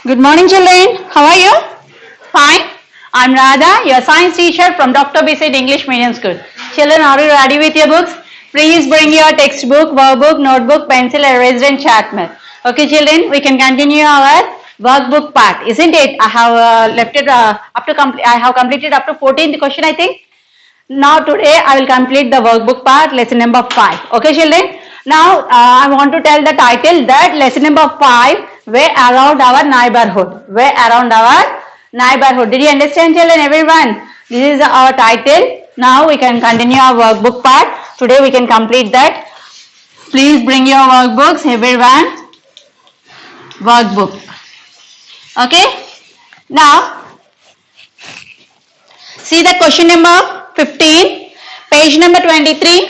Good morning, children. How are you? Fine. I'm Radha, your science teacher from Dr. Basit English Medium School. Children, are you ready with your books? Please bring your textbook, workbook, notebook, pencil, eraser, and chart mat. Okay, children, we can continue our workbook part, isn't it? I have left it up to complete. I have completed up to 14th question, I think. Now today I will complete the workbook part, lesson number 5. Okay, children. Now I want to tell the title that lesson number 5, way around our neighborhood. Way around our neighborhood. Did you understand, children? Everyone, this is our title. Now we can continue our workbook part. Today we can complete that. Please bring your workbooks, everyone. Workbook. Okay. Now see the question number 15, page number 23,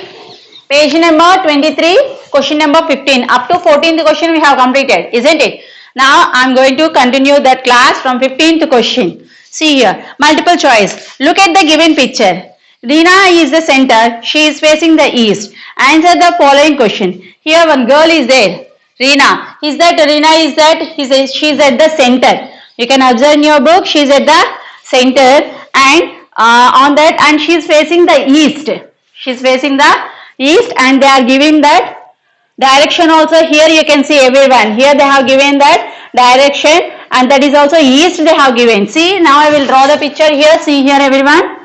page number 23, question number 15. Up to 14th question we have completed, isn't it? Now I am going to continue that class from 15th question. See here, multiple choice. Look at the given picture. Reena is the center. She is facing the east. Answer the following question. Here one girl is there. Reena. Is that Reena is that? She is at the center. You can observe in your book. She is at the center and on that, and she is facing the east. She is facing the east and they are giving that direction also. Here you can see everyone. Here they have given that direction and that is also east they have given. See, now I will draw the picture here. See here everyone.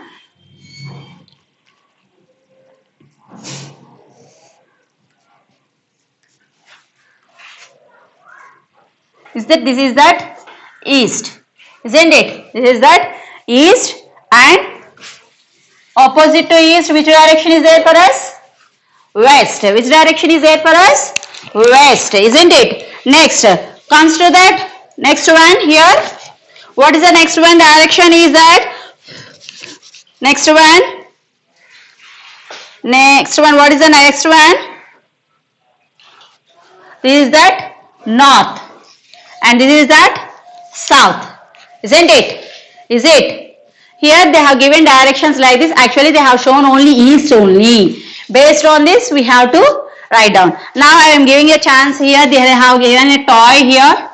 This is that east, isn't it? This is that east and opposite to east, which direction is there for us? West. Which direction is there for us? West, isn't it? Next, comes to that next one here. What is the next one direction is that? Next one. Next one, what is the next one? This is that north and this is that south, isn't it? Is it? Here they have given directions like this. Actually they have shown only east only. Based on this we have to write down. Now I am giving a chance here. They have given a toy here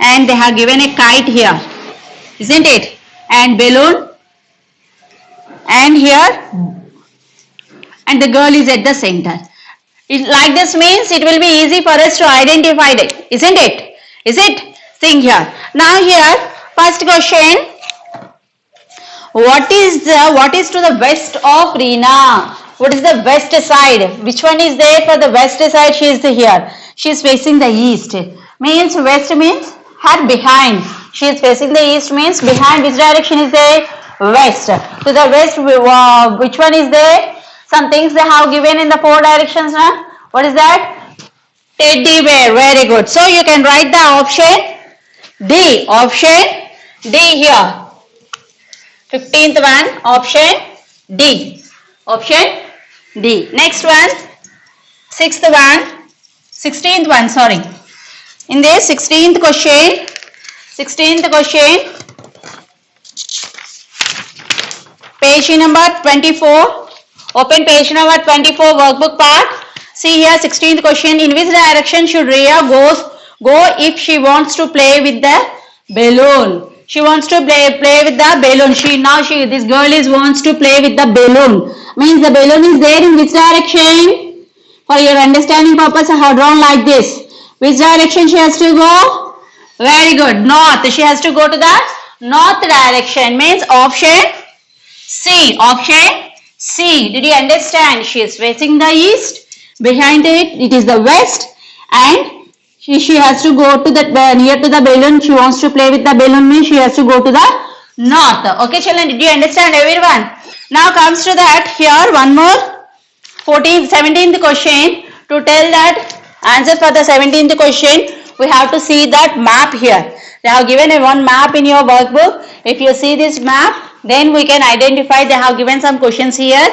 and they have given a kite here, isn't it? And balloon and here, and the girl is at the center. Like this means it will be easy for us to identify it, isn't it? Is it? Think here. Now here, first question. What is to the west of Reena? What is the west side? Which one is there for the west side? She is here. She is facing the east. Means west means her behind. She is facing the east means behind. Which direction is there? West. To the west, which one is there? Some things they have given in the 4 directions. Huh? What is that? Teddy bear. Very good. So you can write the option D. Option D here. 15th one, option D. Option D. Next one, 6th one, 16th one, sorry. In this 16th question, page number 24, open page number 24 workbook part. See here 16th question, in which direction should Rhea go if she wants to play with the balloon? She wants to play with the balloon. This girl wants to play with the balloon. Means the balloon is there in which direction? For your understanding purpose, I have drawn like this. Which direction she has to go? Very good. North. She has to go to the north direction. Means option C. Option C. Did you understand? She is facing the east. Behind it is the west, and she has to go to the near to the balloon. She wants to play with the balloon means she has to go to the north. Okay, children, did you understand everyone? Now comes to that here one more 17th question. To tell that answer for the 17th question, we have to see that map here. They have given a one map in your workbook. If you see this map, then we can identify. They have given some questions here.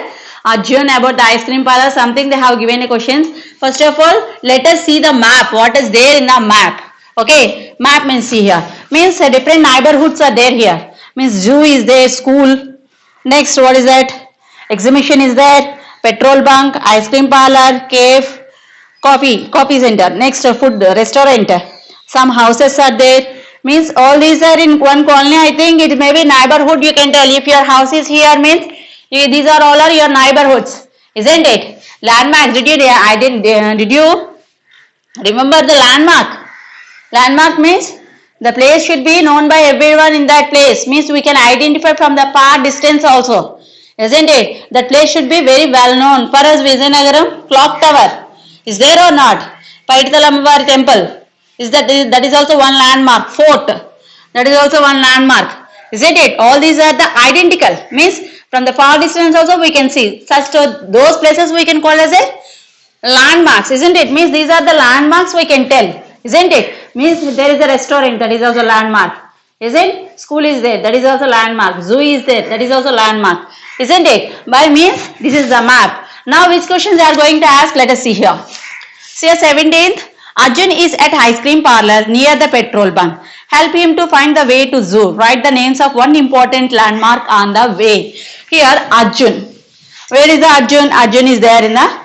June about the ice cream parlor, something they have given a questions. First of all, let us see the map. What is there in the map? Okay, map means see here. Means different neighborhoods are there here. Means zoo is there, school. Next, what is that? Exhibition is there, petrol bunk, ice cream parlor, cave, coffee center. Next, food restaurant. Some houses are there. Means all these are in one colony. I think it may be neighborhood. You can tell if your house is here means these are all are your neighborhoods, isn't it? Landmarks. Did you remember the landmark? Landmark means the place should be known by everyone in that place. Means we can identify from the far distance also. Isn't it? That place should be very well known. For us, Vizianagaram clock tower. Is there or not? Paitala temple. That is also one landmark. Fort. That is also one landmark. Isn't it? All these are the identical. Means from the far distance also we can see. Such those places we can call as a landmarks. Isn't it? Means these are the landmarks we can tell. Isn't it? Means there is a restaurant. That is also landmark. Isn't? School is there. That is also landmark. Zoo is there. That is also landmark. Isn't it? By means this is the map. Now which questions they are going to ask? Let us see here. See 17th. Arjun is at ice cream parlor near the petrol bunk. Help him to find the way to zoo. Write the names of one important landmark on the way. Here Arjun. Where is the Arjun? Arjun is there in the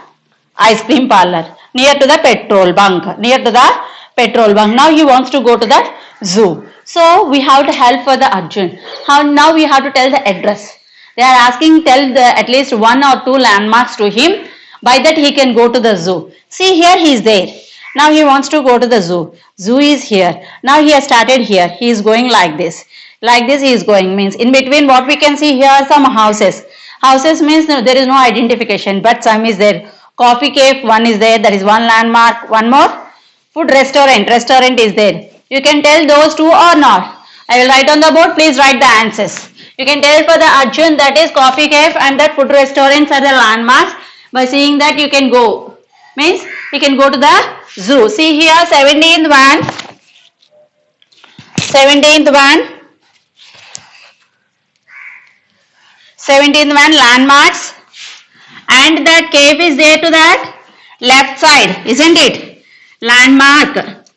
ice cream parlor near to the petrol bunk. Near to the petrol bunk. Now he wants to go to the zoo. So we have to help for the Arjun. Now we have to tell the address. They are asking tell at least one or two landmarks to him. By that he can go to the zoo. See here he is there. Now he wants to go to the zoo. Zoo is here. Now he has started here. He is going like this. Like this he is going. Means in between what we can see here are some houses. Houses means there is no identification but some is there. Coffee cafe one is there. That is one landmark. One more. Food restaurant. Restaurant is there. You can tell those two or not. I will write on the board. Please write the answers. You can tell for the Arjun that is coffee cafe and that food restaurants are the landmarks. By seeing that you can go. Means you can go to the zoo. See here 17th one. 17th one. 17th one landmarks. And that cave is there to that left side. Isn't it? Landmark.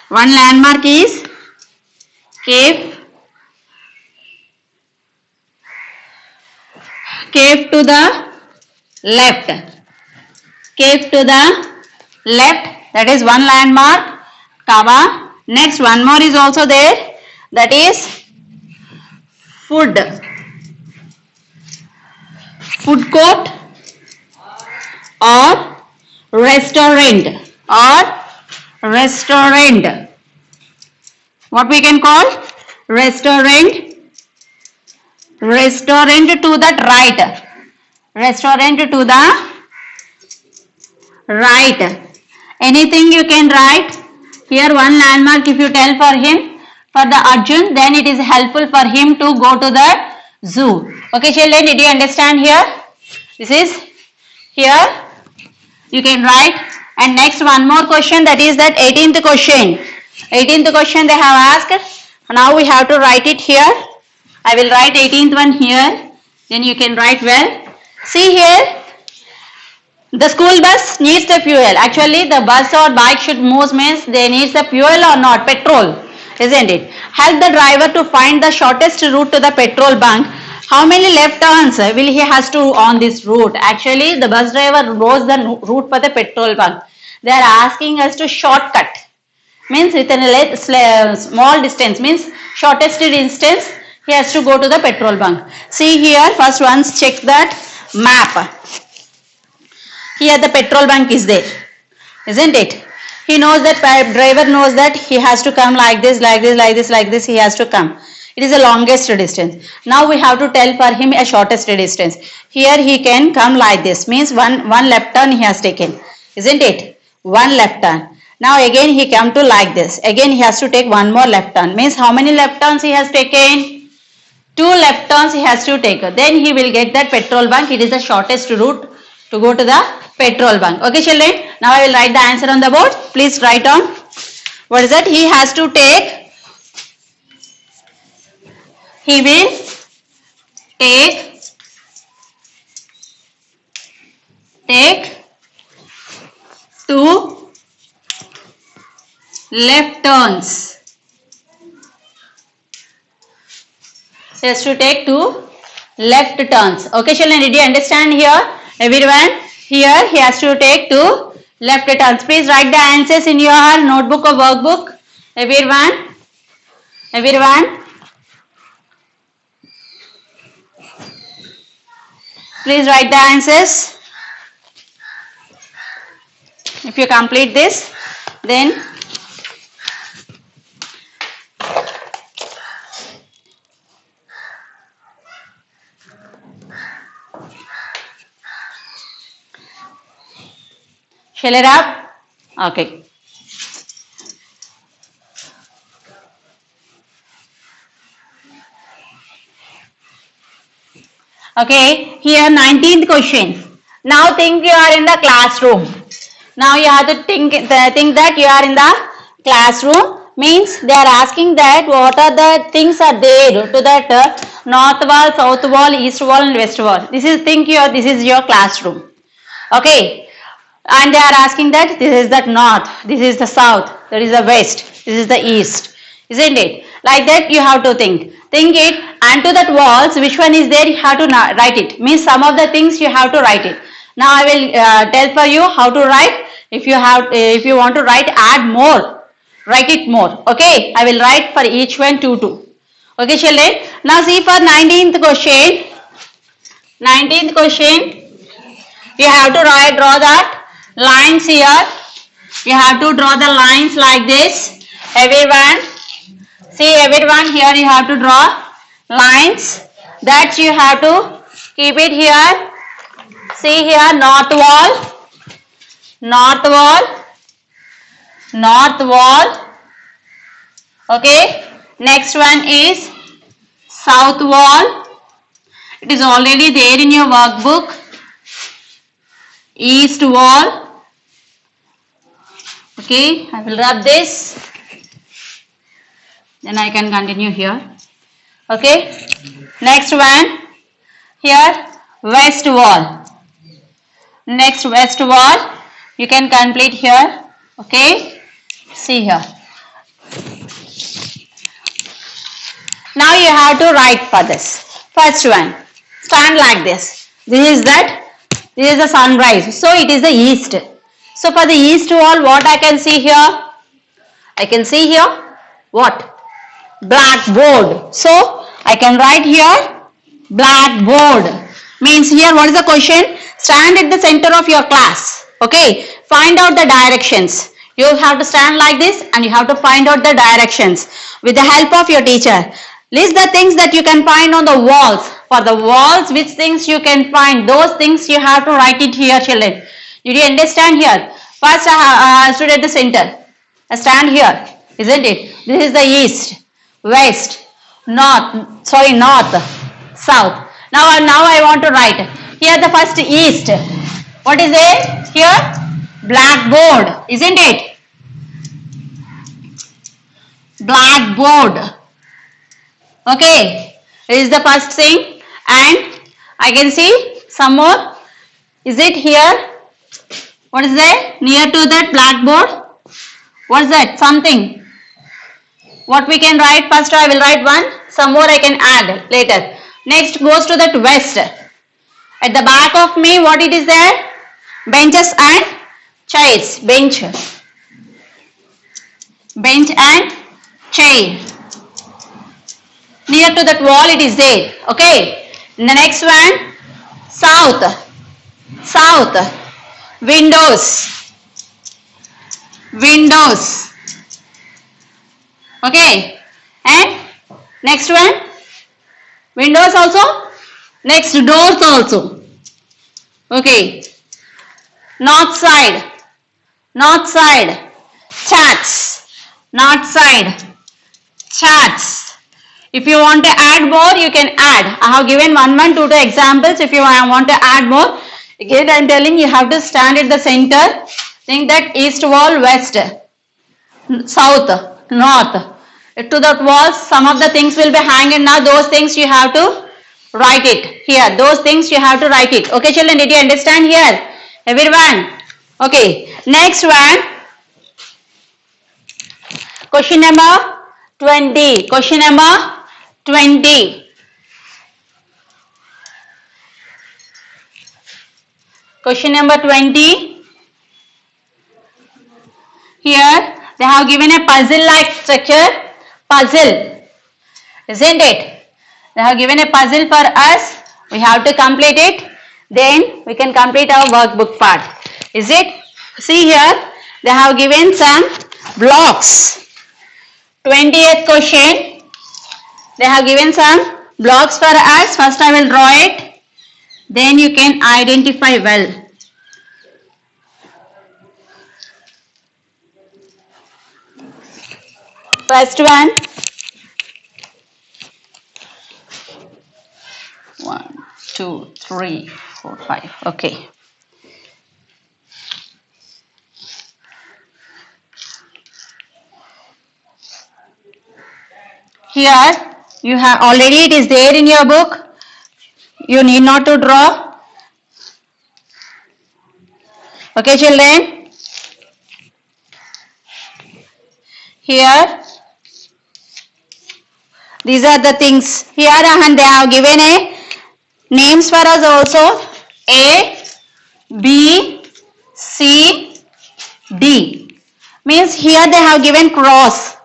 One landmark is cave. Cave to the left. Cave to the left. That is one landmark. Kava. Next one more is also there. That is food. Food court or restaurant. Or restaurant. What we can call? Restaurant. Restaurant to the right. Restaurant to the right. Anything you can write. Here one landmark if you tell for him. For the Arjun then it is helpful for him to go to the zoo. Okay children, did you understand here? This is here. You can write. And next one more question, that is that 18th question. 18th question they have asked. Now we have to write it here. I will write 18th one here. Then you can write well. See here. The school bus needs the fuel. Actually the bus or bike should move means they need the fuel or not. Petrol. Isn't it? Help the driver to find the shortest route to the petrol bunk. How many left turns will he has to on this route? Actually the bus driver knows the route for the petrol bunk. They are asking us to shortcut. Means within a small distance. Means shortest distance he has to go to the petrol bunk. See here first once check that map. Here the petrol bunk is there. Isn't it? He knows that driver knows that he has to come like this, like this, like this, like this he has to come. It is the longest distance. Now we have to tell for him a shortest distance. Here he can come like this. Means one left turn he has taken. Isn't it? One left turn. Now again he come to like this. Again he has to take one more left turn. Means how many left turns he has taken? 2 left turns he has to take. Then he will get that petrol bunk. It is the shortest route to go to the petrol bunk. Okay children. Now I will write the answer on the board. Please write on. What is that? He has to take. He will take 2 left turns. He has to take 2 left turns. Okay children, did you understand here? Everyone, here he has to take 2 left turns. Please write the answers in your notebook or workbook. Everyone. Everyone, please write the answers. If you complete this, then shall it up? Okay. Okay, here 19th question. Now think you are in the classroom. Now you have to think that you are in the classroom. Means they are asking that what are the things are there to that north wall, south wall, east wall and west wall. This is your classroom. Okay, and they are asking that this is the north, this is the south, that is the west, this is the east, isn't it? Like that you have to think it, and to that walls which one is there you have to write it. Means some of the things you have to write it. Now I will tell for you how to write. If you want to write, add more, write it more. Okay, I will write for each one 2. Okay children, now see for 19th question. 19th question, you have to draw that lines here. You have to draw the lines like this. Everyone, see everyone, here you have to draw lines that you have to keep it here. See here, north wall, north wall, north wall. Okay, next one is south wall. It is already there in your workbook. East wall. Okay, I will rub this, then I can continue here. Okay, next one here, west wall. Next west wall, you can complete here. Okay, see here. Now you have to write for this. First one, stand like this. This is the sunrise, so it is the east. So for the east wall, what I can see here? I can see here what? Blackboard. So I can write here blackboard. Means here what is the question? Stand at the center of your class. Okay, find out the directions. You have to stand like this and you have to find out the directions with the help of your teacher. List the things that you can find on the walls. For the walls, which things you can find, those things you have to write it here, children. Did you understand here? First I stood at the center. I stand here, isn't it? This is the east, west, north, south. Now I want to write here the first east. What is it here? Blackboard, isn't it? Blackboard. Okay, this is the first thing, and I can see some more. Is it here? What is that? Near to that blackboard? What is that? Something. What we can write? First I will write one. Some more I can add later. Next goes to that west. At the back of me, what it is there? Benches and chairs. Bench and chair. Near to that wall it is there. Okay. The next one, south. Windows. Okay. And next one, windows also. Next, doors also. Okay. North side. Chats. If you want to add more, you can add. I have given 1, 2 examples. If you want to add more, again I am telling you have to stand at the center. Think that east wall, west, south, north. To that walls, some of the things will be hanging. Now those things you have to write it here. Those things you have to write it. Okay children, did you understand here? Everyone? Okay. Next one. Question number 20. Question number 20. Question number 20. Here they have given a puzzle like structure. Puzzle. isn't it? They have given a puzzle for us. We have to complete it. Then we can complete our workbook part. Is it? See here, they have given some blocks. 20th question. They have given some blocks for us. First I will draw it. Then you can identify well. First one. 1, 2, 3, 4, 5. Okay. Here you have already, it is there in your book. You need not to draw. Okay, children. Here these are the things. Here and they have given a names for us also. A, B, C, D. Means here they have given cross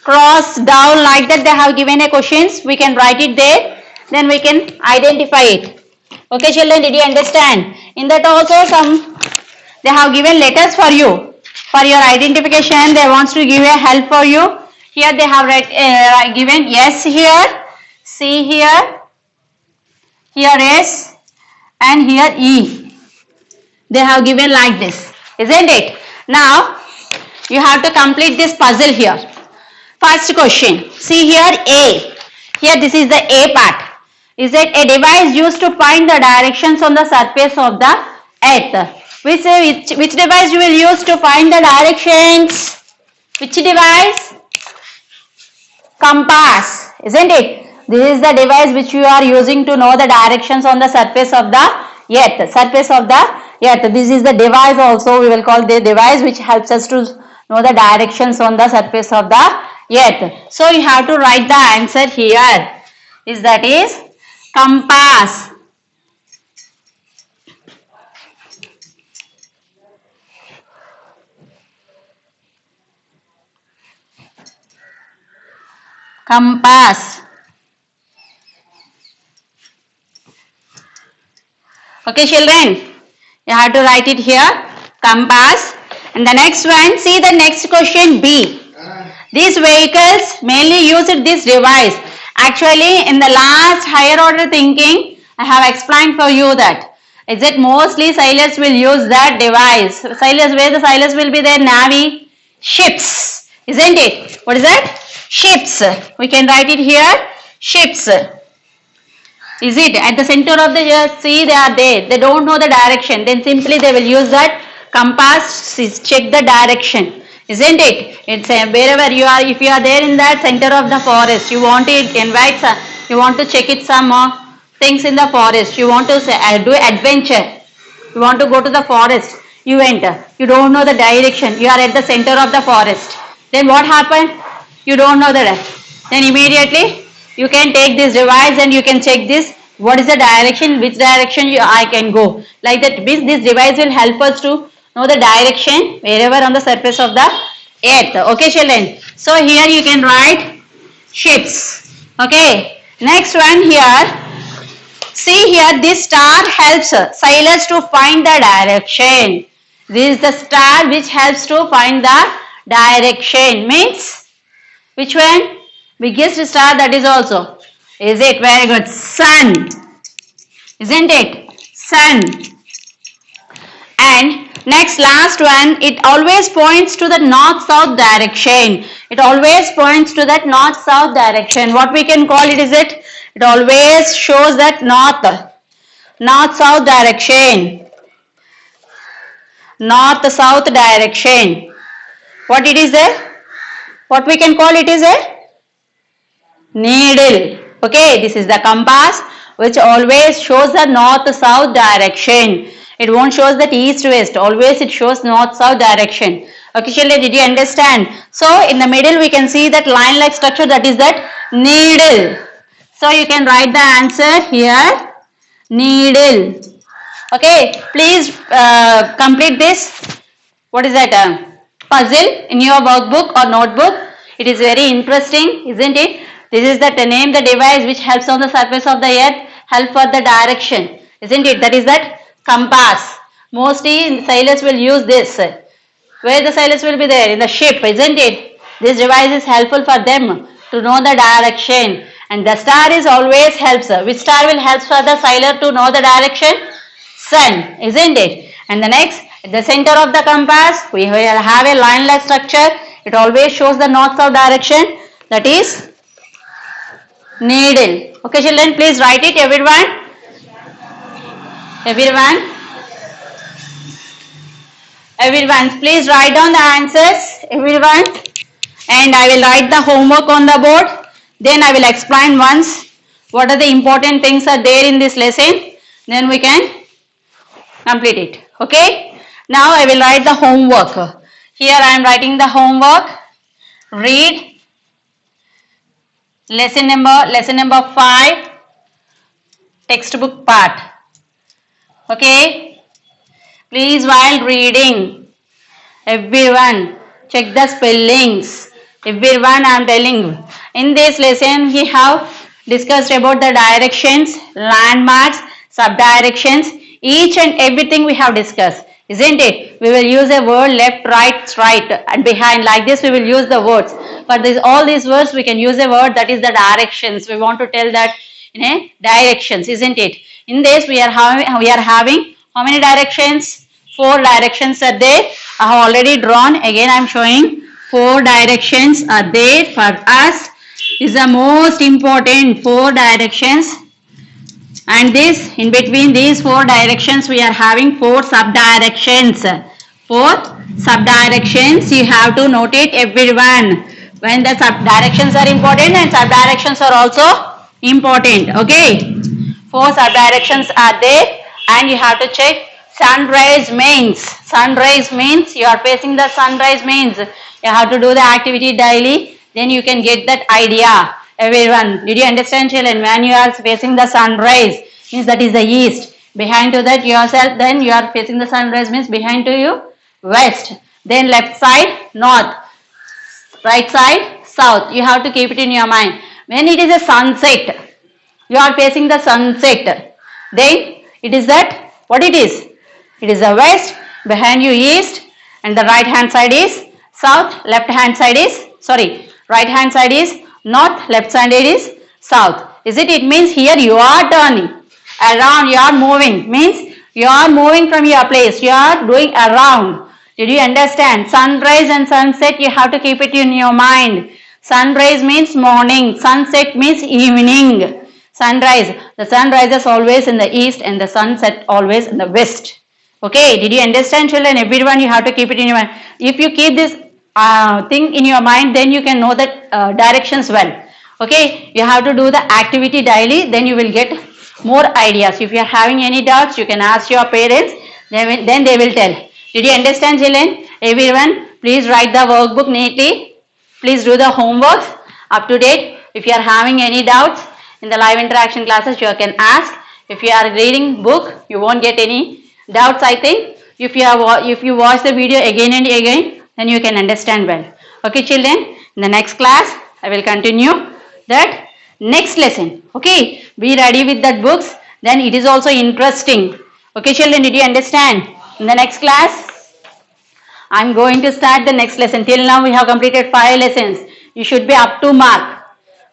down like that. They have given a questions. We can write it there. Then we can identify it. Okay, children, did you understand? In that also some they have given letters for you. For your identification, they want to give a help for you. Here they have given S here, C here S, and here E. They have given like this, isn't it? Now you have to complete this puzzle here. First question. See here A. Here this is the A part. Is it a device used to find the directions on the surface of the earth? Which device you will use to find the directions? Which device? Compass, isn't it? This is the device which you are using to know the directions on the surface of the earth. Surface of the earth. This is the device also. We will call the device which helps us to know the directions on the surface of the earth. So you have to write the answer here. That is compass. Compass. Okay, children, you have to write it here. Compass. And the next one, see the next question B. These vehicles mainly used this device. Actually, in the last higher order thinking, I have explained for you that. Is it mostly sailors will use that device. Sailors, where the sailors will be there? Navy, ships. Isn't it? What is that? Ships. We can write it here. Ships. Is it? At the center of the sea they are there. They don't know the direction. Then simply they will use that compass to check the direction. Isn't it? It's wherever you are, if you are there in that center of the forest, you want to invite, you want to check it some things in the forest. You want to do adventure. You want to go to the forest. You enter. You don't know the direction. You are at the center of the forest. Then what happened? You don't know the direction. Then immediately you can take this device and you can check this. What is the direction? Which direction I can go? Like that, this device will help us to know the direction wherever on the surface of the earth. Okay, children. So here you can write ships. Okay. Next one here. See here, this star helps sailors to find the direction. This is the star which helps to find the direction. Means which one? Biggest star, that is also. Is it? Very good. Sun. Isn't it? Sun. And next last one, it always points to the north-south direction. It always points to that north-south direction. What we can call it is it? It always shows that north-south direction. North-south direction. What it is there? What we can call it is a needle. Okay, this is the compass which always shows the north-south direction. It won't show that east-west. Always it shows north-south direction. Okay, children, did you understand? So, in the middle we can see that line-like structure, that is that needle. So, you can write the answer here, needle. Okay, please complete this. What is that? Puzzle in your workbook or notebook. It is very interesting, isn't it? This is the name the device which helps on the surface of the earth, help for the direction, isn't it? That is that compass. Mostly sailors will use this. Where the sailors will be there? In the ship, isn't it? This device is helpful for them to know the direction. And the star is always helps. Which star will help for the sailor to know the direction? Sun, isn't it? And the next, at the center of the compass, we have a line-like structure. It always shows the north-south direction. That is needle. Okay, children, please write it, everyone. Everyone, please write down the answers, everyone. And I will write the homework on the board. Then I will explain once what are the important things are there in this lesson. Then we can complete it. Okay. Now I will write the homework. Here I am writing the homework. Read lesson number 5, textbook part. Okay. Please, while reading, everyone check the spellings. Everyone, I am telling. In this lesson, we have discussed about the directions, landmarks, subdirections. Each and everything we have discussed, isn't it? We will use a word left, right, and behind. Like this, we will use the words. For this, all these words, we can use a word that is the directions. We want to tell that in a directions, isn't it? In this, we are having how many directions? 4 directions are there. I have already drawn. Again, I am showing 4 directions are there for us. Is the most important 4 directions. And this, in between these 4 directions, we are having 4 subdirections. 4 subdirections. You have to note it, everyone. When the subdirections are important and subdirections are also important. Okay. 4 subdirections are there, and you have to check. Sunrise means you are facing the sunrise means you have to do the activity daily, then you can get that idea. Everyone, did you understand, children? When you are facing the sunrise means that is the east, behind to that yourself, then you are facing the sunrise means behind to you west, then left side north, right side south. You have to keep it in your mind. When it is a sunset, you are facing the sunset, then it is that what it is. It is the west, behind you east, and the right hand side is south, right hand side is north, left side is south. Is it? It means here you are turning around, you are moving, means you are moving from your place, you are doing around. Did you understand? Sunrise and sunset, you have to keep it in your mind. Sunrise means morning, sunset means evening. Sunrise, the sun rises always in the east and the sunset always in the west. Okay, did you understand, children? Everyone, you have to keep it in your mind. If you keep this thing in your mind, then you can know the directions well. Okay, you have to do the activity daily, then you will get more ideas. If you are having any doubts, you can ask your parents, then they will tell. Did you understand, children? Everyone, please write the workbook neatly. Please do the homework up to date. If you are having any doubts in the live interaction classes, you can ask. If you are reading book, you won't get any doubts, I think. If you watch the video again and again, then you can understand well. Okay, children, in the next class, I will continue that next lesson. Okay, be ready with that books. Then it is also interesting. Okay, children, did you understand? In the next class, I am going to start the next lesson. Till now, we have completed 5 lessons. You should be up to mark.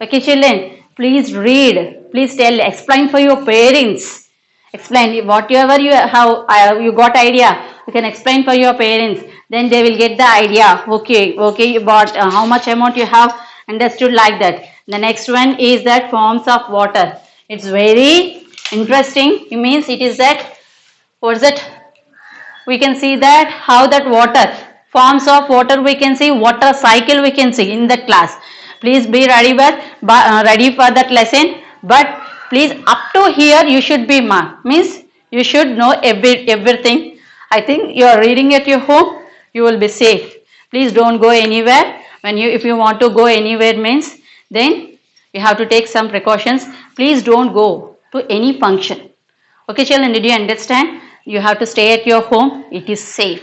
Okay, children, please read. Please explain for your parents. Explain whatever you have, you got idea, you can explain for your parents, then they will get the idea. Okay, you bought how much amount you have understood, like that. The next one is that forms of water. It's very interesting. It means it is that, what is it? We can see that how that water, forms of water, we can see water cycle, we can see in that class. Please be ready for that lesson. But please, up to here you should be marked. Means you should know everything. I think you are reading at your home, you will be safe. Please don't go anywhere. If you want to go anywhere means, then you have to take some precautions. Please don't go to any function. Okay, children, did you understand? You have to stay at your home. It is safe.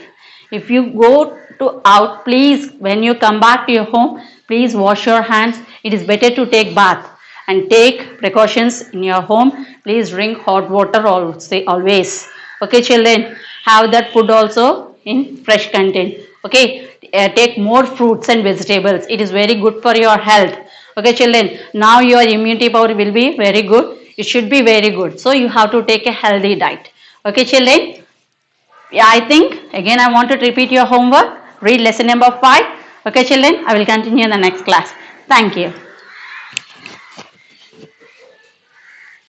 If you go out, please, when you come back to your home, please wash your hands. it is better to take bath and take precautions in your home. Please drink hot water always. Okay, children, have that food also in fresh content. Okay, take more fruits and vegetables. It is very good for your health. Okay, children, now your immunity power will be very good. It should be very good. So you have to take a healthy diet. Okay, children. Yeah, I think again I want to repeat your homework. Read lesson number 5. Okay, children, I will continue in the next class. Thank you.